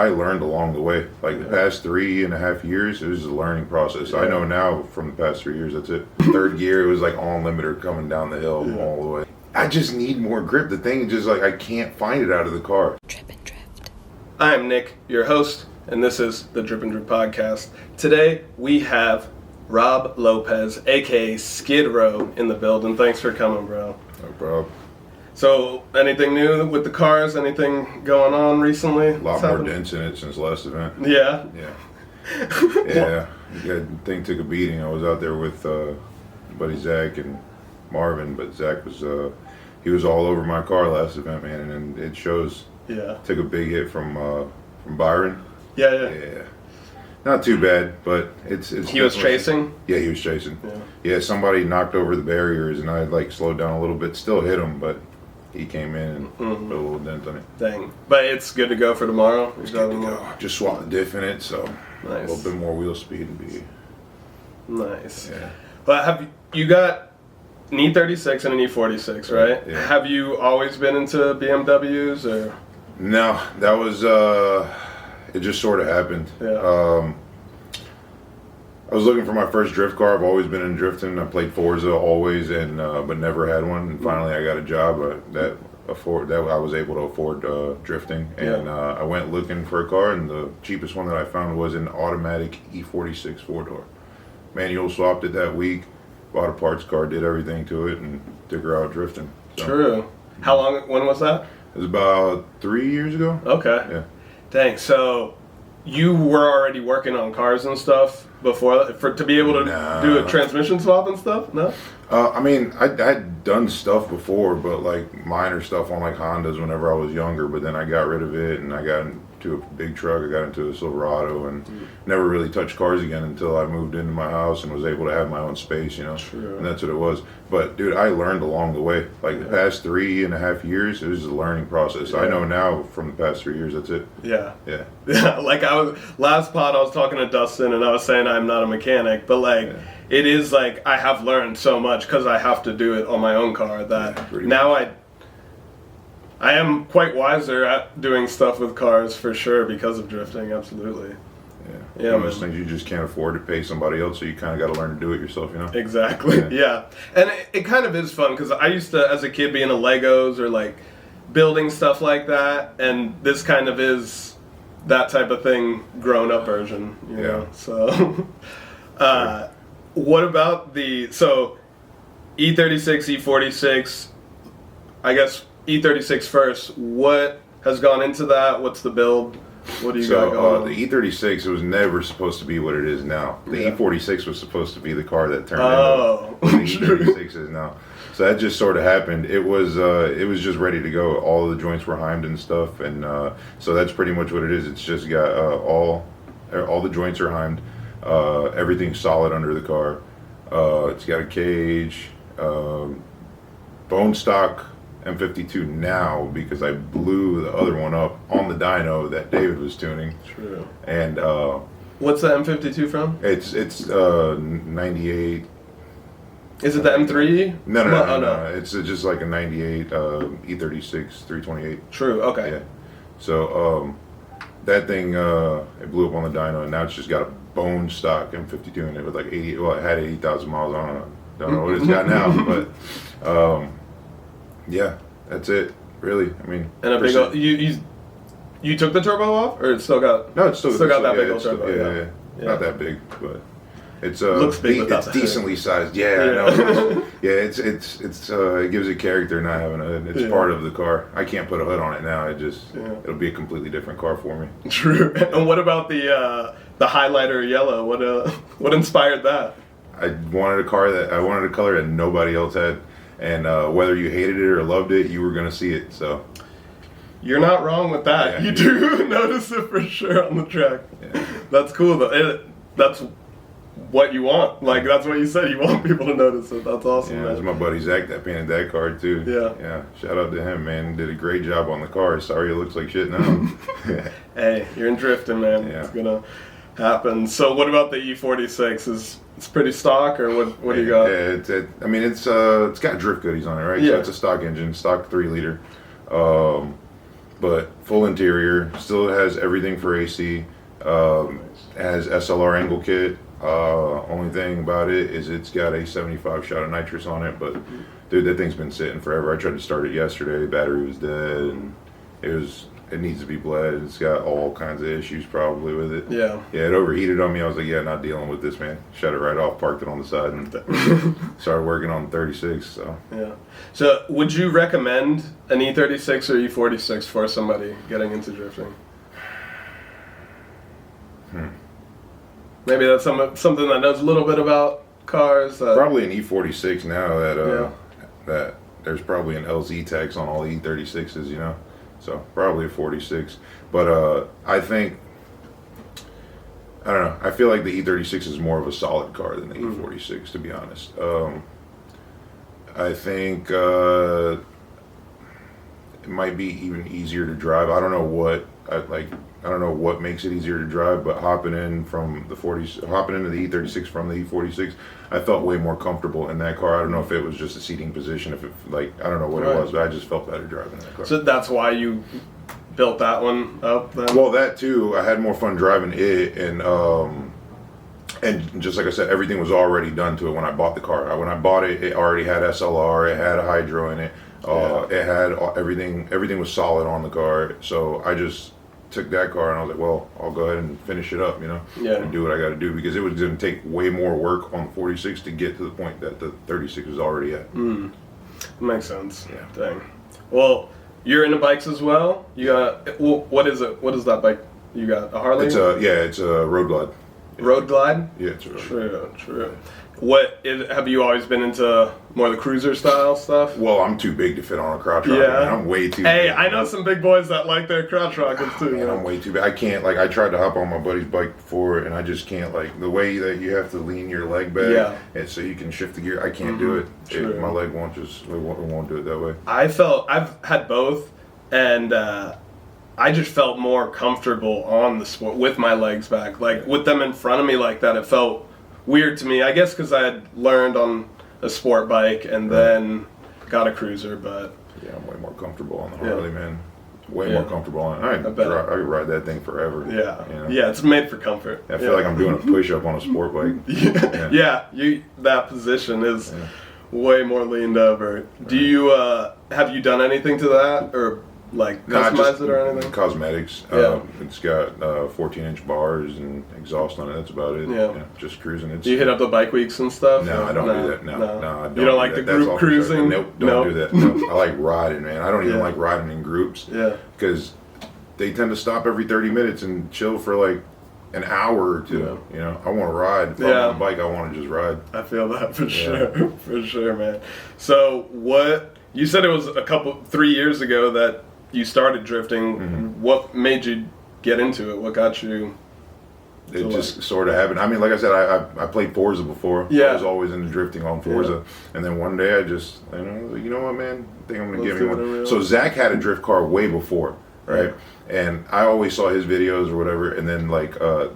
I learned along the way. Like the past 3.5 years, it was a learning process. I know now from the past 3 years, that's it. Third gear, it was like all limiter coming down the hill all the way. I just need more grip. The thing is just like I can't find it out of the car. Drip and Drift. I am Nick, your host, and this is the Drip and Drift podcast. Today we have Rob Lopez, aka Skid Row, in the building. Thanks for coming, bro. No problem. So, anything new with the cars? Anything going on recently? A lot more dents in it since last event. Yeah? Yeah. The thing took a beating. I was out there with buddy Zach and Marvin, but Zach was he was all over my car last event, man, and it shows. Yeah. Took a big hit from Byron. Yeah. Not too bad, but it's He was chasing? Yeah, he was chasing. Yeah, somebody knocked over the barriers, and I like slowed down a little bit. Still hit him, but he came in and put a little dent on it. Dang. But it's good to go for tomorrow? It's good to go. Just swapped the diff in it, so nice. A little bit more wheel speed and be nice. Yeah. But have you got an E36 and an E46, right? Yeah. Have you always been into BMWs or? No, that was it just sort of happened. Yeah. I was looking for my first drift car. I've always been in drifting. I played Forza always, and but never had one. And finally, I got a job that I was able to afford drifting. And I went looking for a car, and the cheapest one that I found was an automatic E46 4-door. Manual swapped it that week. Bought a parts car, did everything to it, and took her out drifting. So, True. How long? When was that? It was about 3 years ago. Okay. Yeah. Dang. So you were already working on cars and stuff before to be able to do a transmission swap and stuff? No? I mean, I'd done stuff before, but like minor stuff on like Hondas whenever I was younger, but then I got rid of it and I got into a big truck. I got into a Silverado and never really touched cars again until I moved into my house and was able to have my own space, you know? True. And that's what it was. But dude, I learned along the way. Like the past 3.5 years, it was a learning process. I know now from the past 3 years, that's it. Yeah. Yeah. Like last pod I was talking to Dustin and I was saying I'm not a mechanic, but like it is like I have learned so much because I have to do it on my own car that now I am quite wiser at doing stuff with cars for sure because of drifting. Absolutely. Yeah, most things you just can't afford to pay somebody else, so you kind of got to learn to do it yourself, you know? Exactly. Yeah. And it kind of is fun because I used to, as a kid, be into Legos or like building stuff like that, and this kind of is that type of thing, grown up version. You know? So, what about so E36, E46? I guess E36 first. What has gone into that? What's the build? What do you got going on? The E36, it was never supposed to be what it is now. The E46 was supposed to be the car that turned into what the E36 is now. So that just sort of happened. It was just ready to go. All the joints were heimed and stuff, and so that's pretty much what it is. It's just got all the joints are heimed. Everything's solid under the car. It's got a cage, bone stock M52 now because I blew the other one up on the dyno that David was tuning. True. And what's the M52 from? It's 98. Is it the M3? No. It's just like a 98 E36 328. True. Okay. Yeah. So that thing it blew up on the dyno, and now it's just got a bone stock M52 in it with like 80. Well, it had 80,000 miles on it. Don't know what it's got now, but. Yeah, that's it. Really, I mean. And a big old, you took the turbo off, or it's still got? No, it's still got that big old turbo. Yeah. Not that big, but it's looks big. It's decently sized. Yeah, I know. It's it gives it character not having a. It's part of the car. I can't put a hood on it now. It'll be a completely different car for me. True. And what about the highlighter yellow? What inspired that? I wanted a color that nobody else had. And whether you hated it or loved it, you were going to see it. So you're not wrong with that. You do notice it for sure on the track. Yeah. That's cool, though. That's what you want. Like, that's what you said. You want people to notice it. That's awesome, man. That's my buddy Zach that painted that car, too. Yeah. Shout out to him, man. Did a great job on the car. Sorry it looks like shit now. Hey, you're in drifting, man. Yeah. It's going to happen. So what about the E46? It's pretty stock, or what do you got? Yeah, it's got drift goodies on it, right? Yeah. So it's a stock engine, stock 3 liter. but full interior. Still has everything for AC. Has SLR angle kit. Only thing about it is it's got a 75 shot of nitrous on it, but dude, that thing's been sitting forever. I tried to start it yesterday. Battery was dead, and it needs to be bled. It's got all kinds of issues probably with it. Yeah. Yeah, it overheated on me. I was like, yeah, not dealing with this, man. Shut it right off, parked it on the side, and started working on the 36. So yeah. So would you recommend an E36 or E46 for somebody getting into drifting? Maybe that's something that knows a little bit about cars. Probably an E46 now that there's probably an LZ tax on all E36s, you know. So probably a 46. But I don't know. I feel like the E36 is more of a solid car than the E46, to be honest. I think it might be even easier to drive. I don't know what makes it easier to drive, but hopping into the E36 from the E46, I felt way more comfortable in that car. I don't know if it was just a seating position, I don't know what it was, but I just felt better driving that car. So that's why you built that one up then? Well, that too. I had more fun driving it, and just like I said, everything was already done to it when I bought the car. When I bought it, it already had SLR, it had a hydro in it, it had everything was solid on the car. So I just took that car and I was like, well, I'll go ahead and finish it up, you know, and do what I got to do, because it was going to take way more work on the 46 to get to the point that the 36 was already at. Makes sense. Yeah. Dang. Well, you're into bikes as well. You got what is it? What is that bike? You got a Harley? It's a Road Glide. Road Glide. Yeah, it's a Road Glide. True. Have you always been into more the cruiser style stuff? Well, I'm too big to fit on a crotch rocker. Yeah. Man. I'm way too Hey, big. I know some big boys that like their crotch rockets too. Man, I'm way too big. I can't, I tried to hop on my buddy's bike before, and I just can't, the way that you have to lean your leg back, and so you can shift the gear, I can't do it. My leg won't do it that way. I've had both, and I just felt more comfortable on the sport with my legs back. With them in front of me like that, it felt weird to me. I guess because I had learned on a sport bike and then got a cruiser, but yeah, I'm way more comfortable on the Harley, man. Way more comfortable on it. I could ride that thing forever. Yeah, you know? Yeah, it's made for comfort. I feel like I'm doing a push-up on a sport bike. That position is way more leaned over. Do you have you done anything to that, or customize it or anything? Cosmetics. It's got 14-inch bars and exhaust on it. That's about it. Yeah. Just cruising. Do you hit up the bike weeks and stuff? No, I don't do that. No, I don't. You don't like the group cruising? Nope, don't do that. No. I like riding, man. I don't even like riding in groups. Yeah. Because they tend to stop every 30 minutes and chill for an hour or two. You know, I want to ride. If I'm on a bike, I want to just ride. I feel that for sure. For sure, man. So what you said, it was 3 years ago that you started drifting. What made you get into it? What got you? It just sort of happened. I mean, like I said, I played Forza before. Yeah. I was always into drifting on Forza. And then one day I just, you know what, man? I think I'm going to get me one. So Zach had a drift car way before, right? And I always saw his videos or whatever. And then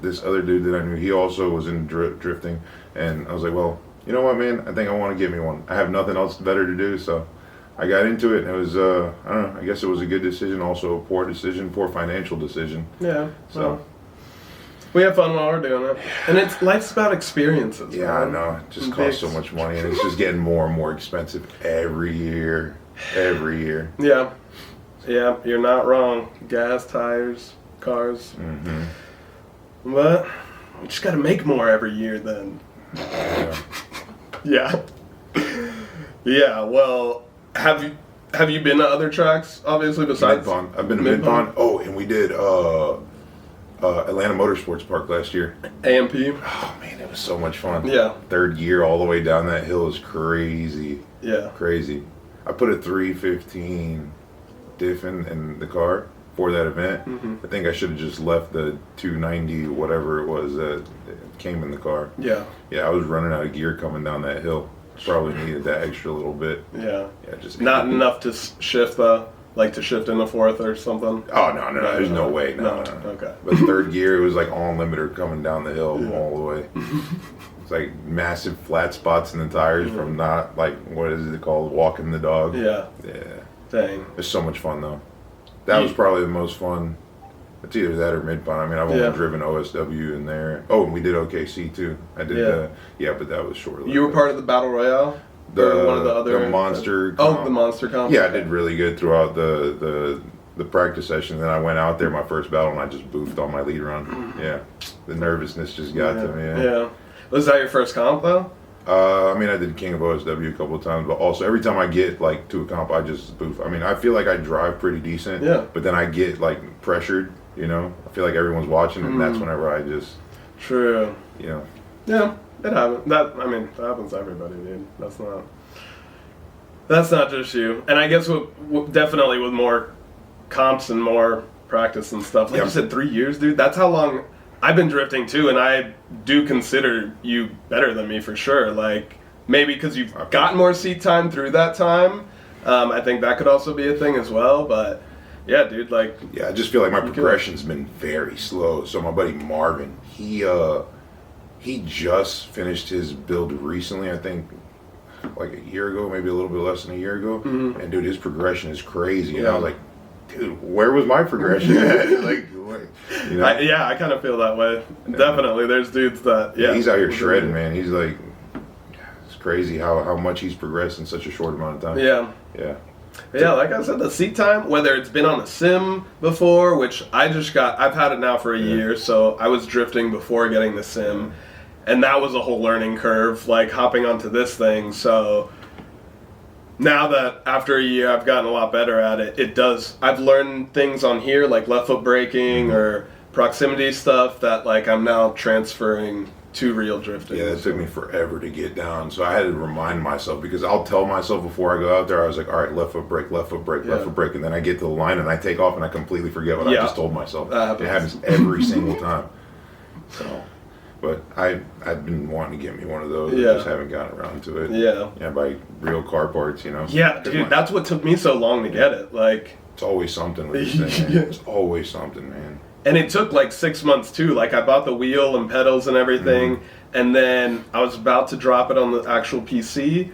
this other dude that I knew, he also was in drifting. And I was like, well, you know what, man? I think I want to get me one. I have nothing else better to do, so I got into it, and it was, I don't know, I guess it was a good decision, also a poor financial decision. Yeah. So we have fun while we're doing it. And life's about experiences. Yeah, man. I know. It just costs so much money, and it's just getting more and more expensive every year. Yeah. Yeah, you're not wrong. Gas, tires, cars. But we just got to make more every year then. Yeah. Yeah, well, have you been to other tracks, obviously, besides Mid-Pond? I've been to Mid-Pond. Oh, and we did Atlanta Motorsports Park last year. AMP. Oh, man, it was so much fun. Yeah. Third year all the way down that hill is crazy. Yeah. Crazy. I put a 315 diff in the car for that event. I think I should have just left the 290, whatever it was that came in the car. Yeah. Yeah, I was running out of gear coming down that hill. Probably needed that extra little bit. Yeah. Yeah, just not enough to shift to shift in the fourth or something. Oh no, there's no way. No. Okay. But third gear, it was like all limiter coming down the hill all the way. It's like massive flat spots in the tires from not what is it called, walking the dog. Yeah. Yeah. Dang. It's so much fun though. That was probably the most fun. It's either that or Mid-Pond. I mean, I've only driven OSW in there. Oh, and we did OKC too. I did but that was short. You were part of the Battle Royale? Or one of the other... The Monster comp. Oh, the Monster comp? Yeah, I did really good throughout the practice session. Then I went out there, my first battle, and I just boofed on my lead run. Yeah. The nervousness just got to me. Yeah. Was that your first comp, though? I mean, I did King of OSW a couple of times, but also every time I get like to a comp, I just boof. I mean, I feel like I drive pretty decent, but then I get like pressured, you know? I feel like everyone's watching, and that's whenever I just... True. You know? Yeah, it happens. That happens to everybody, dude. That's not just you. And I guess definitely with more comps and more practice and stuff. Like you said, 3 years, dude. That's how long I've been drifting too, and I do consider you better than me for sure. Like maybe because you've gotten more seat time through that time. I think that could also be a thing as well. But yeah, dude, like I just feel like my progression's been very slow. So my buddy Marvin, he just finished his build recently. I think like a year ago, maybe a little bit less than a year ago. And dude, his progression is crazy. And I was like, dude, where was my progression at? Like, you know? I kind of feel that way. Definitely, there's dudes that he's out here shredding, man. He's like, it's crazy how much he's progressed in such a short amount of time. Yeah, like I said, the seat time, whether it's been on a sim before, which I've had it now for a year, so I was drifting before getting the sim, and that was a whole learning curve, like hopping onto this thing. So now that after a year I've gotten a lot better at it, I've learned things on here like left foot braking or proximity stuff that like I'm now transferring to real drifting. Yeah, that took me forever to get down. So I had to remind myself, because I'll tell myself before I go out there, I was like, all right, left foot brake, left foot brake, left foot brake. And then I get to the line and I take off and I completely forget what I just told myself. It happens every single time. So, but I've been wanting to get me one of those. I just haven't gotten around to it. Yeah, by real car parts, you know. Yeah, dude, that's what took me so long to get it. Like, it's always something with this thing, man. It's always something, man. And it took like 6 months too. Like I bought the wheel and pedals and everything, and then I was about to drop it on the actual PC,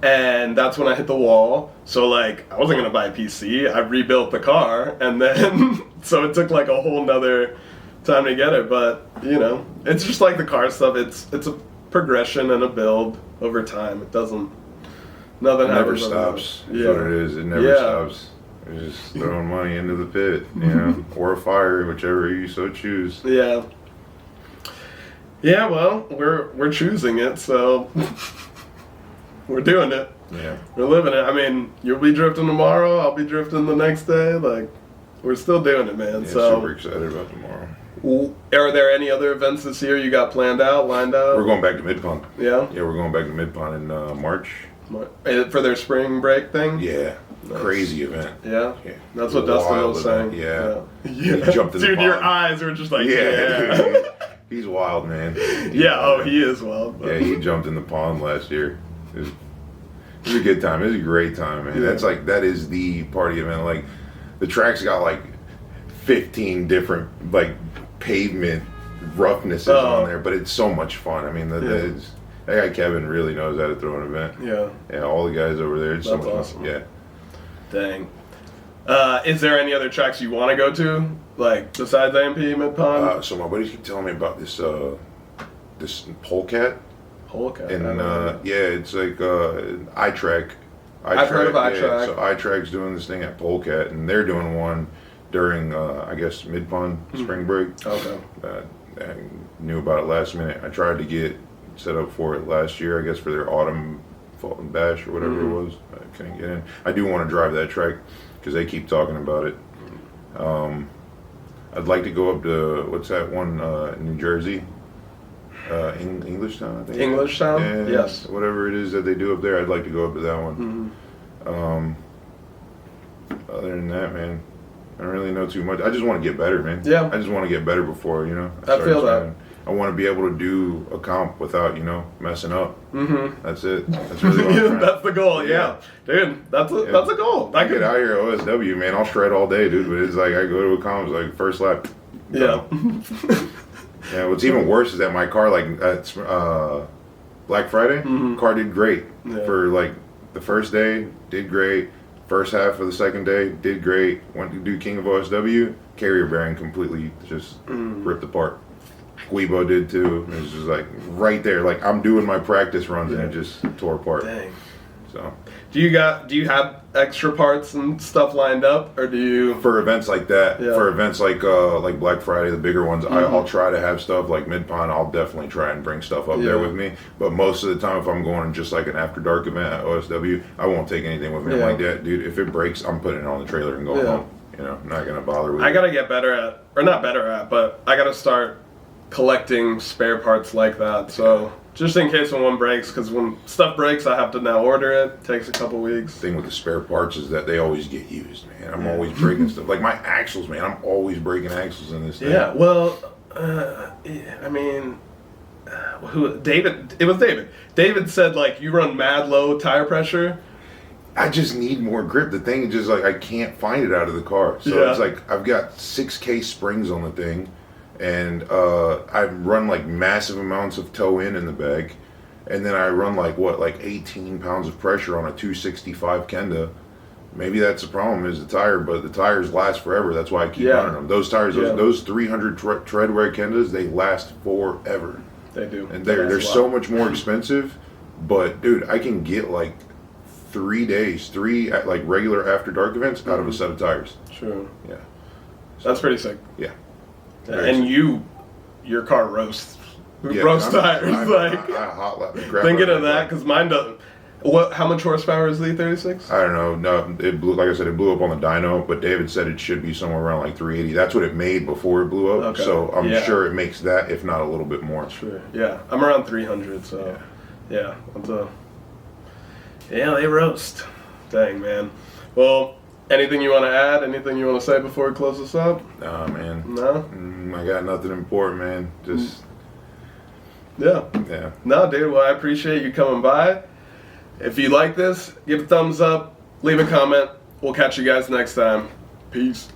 and that's when I hit the wall. So like I wasn't gonna buy a PC. I rebuilt the car, and then so it took like a whole nother time to get it. But you know, it's just like the car stuff. It's a progression and a build over time. Nothing never stops. That's what it is. It never stops. You're just throwing money into the pit, you know, or a fire, whichever you so choose. Yeah. Well, we're choosing it, so we're doing it. Yeah. We're living it. I mean, you'll be drifting tomorrow. I'll be drifting the next day. Like, we're still doing it, man. Yeah, so super excited about tomorrow. Are there any other events this year you got lined out? We're going back to Mid-Pond. Yeah. Yeah, we're going back to Mid-Pond in March. For their spring break thing? Yeah. Nice. Crazy event. Yeah? That's what Dustin was saying. Yeah. He jumped in the Dude, pond. your eyes were just like, Dude, he's wild, man. He is wild. Yeah, he jumped in the pond last year. It was a good time. It was a great time, man. That is the party event. Like, the track's got like 15 different like pavement roughnesses on there, but it's so much fun. I mean, that guy Kevin really knows how to throw an event. Yeah, all the guys over there. It's so much awesome. fun. Yeah. Dang. Is there any other tracks you want to go to, like besides AMP Mid-Pond? So my buddies keep telling me about this polecat. Polecat. And it's like iTrack. I've heard of iTrack. Yeah, so iTrack's doing this thing at Polecat, and they're doing one during I guess Mid-Pond spring break. Okay. I knew about it last minute. I tried to get set up for it last year, I guess, for their autumn bash or whatever it was. I couldn't get in. I do want to drive that track because they keep talking about it. I'd like to go up to what's that one in New Jersey? Englishtown, I think. Englishtown? Yeah, yes. Whatever it is that they do up there, I'd like to go up to that one. Other than that, man, I don't really know too much. I just want to get better, man. Yeah. I just want to get better before, I feel that. I want to be able to do a comp without, messing up. That's it. That's really what I'm trying. That's the goal, yeah. Dude, that's a goal. I get out here OSW, man. I'll shred all day, dude. But it's like I go to a comp, it's like first lap. Yeah. Yeah. What's even worse is that my car, like at Black Friday, car did great for like the first day. Did great. First half of the second day, did great. Went to do King of OSW, carrier bearing completely just ripped apart. Guibo did too. It was just like right there. Like I'm doing my practice runs and it just tore apart. Dang. So Do you have extra parts and stuff lined up, or do you? for events like that, Yeah. for events like Black Friday, the bigger ones, I'll try to have stuff like Mid Pond. I'll definitely try and bring stuff up there Yeah. with me. But most of the time, if I'm going to just like an after dark event at OSW, I won't take anything with me. I'm Yeah. like that, dude. If it breaks, I'm putting it on the trailer and going Yeah. home. You know, I'm not gonna bother with I it. gotta get better at, or not better at, but I gotta start collecting spare parts like that. So just in case when one breaks, because when stuff breaks, I have to now order it. Takes a couple weeks. The thing with the spare parts is that they always get used, man. I'm always breaking stuff. Like my axles, man. I'm always breaking axles in this thing. Yeah. Well, I mean, who? David. It was David. David said like you run mad low tire pressure. I just need more grip. The thing is just like I can't find it out of the car. So Yeah. it's like I've got 6K springs on the thing, and I run like massive amounts of toe in the bag, and then I run like 18 pounds of pressure on a 265 Kenda. Maybe that's the problem is the tire, but the tires last forever. That's why I keep Yeah. running them. Those tires, Yeah. those 300 treadwear Kendas, they last forever. They do. And That's they're a so lot. much more expensive, but dude, I can get like 3 days, like regular after dark events out of a set of tires. True. Yeah, That's pretty sick. yeah. Very And sick. your car roasts. Yeah, Roast tires. I Like, hot lap the crap thinking out of that, because mine doesn't. How much horsepower is the E36? I don't know. No, it blew. Like I said, it blew up on the dyno. But David said it should be somewhere around like 380. That's what it made before it blew up. Okay. So I'm Yeah. sure it makes that, if not a little bit more. Sure. Yeah, I'm around 300, so yeah. They roast. Dang, man. Well, anything you want to add? Anything you want to say before we close this up? Nah, man. No? I got nothing important, man. Just Yeah. yeah. No, dude. Well, I appreciate you coming by. If you like this, give a thumbs up, leave a comment. We'll catch you guys next time. Peace.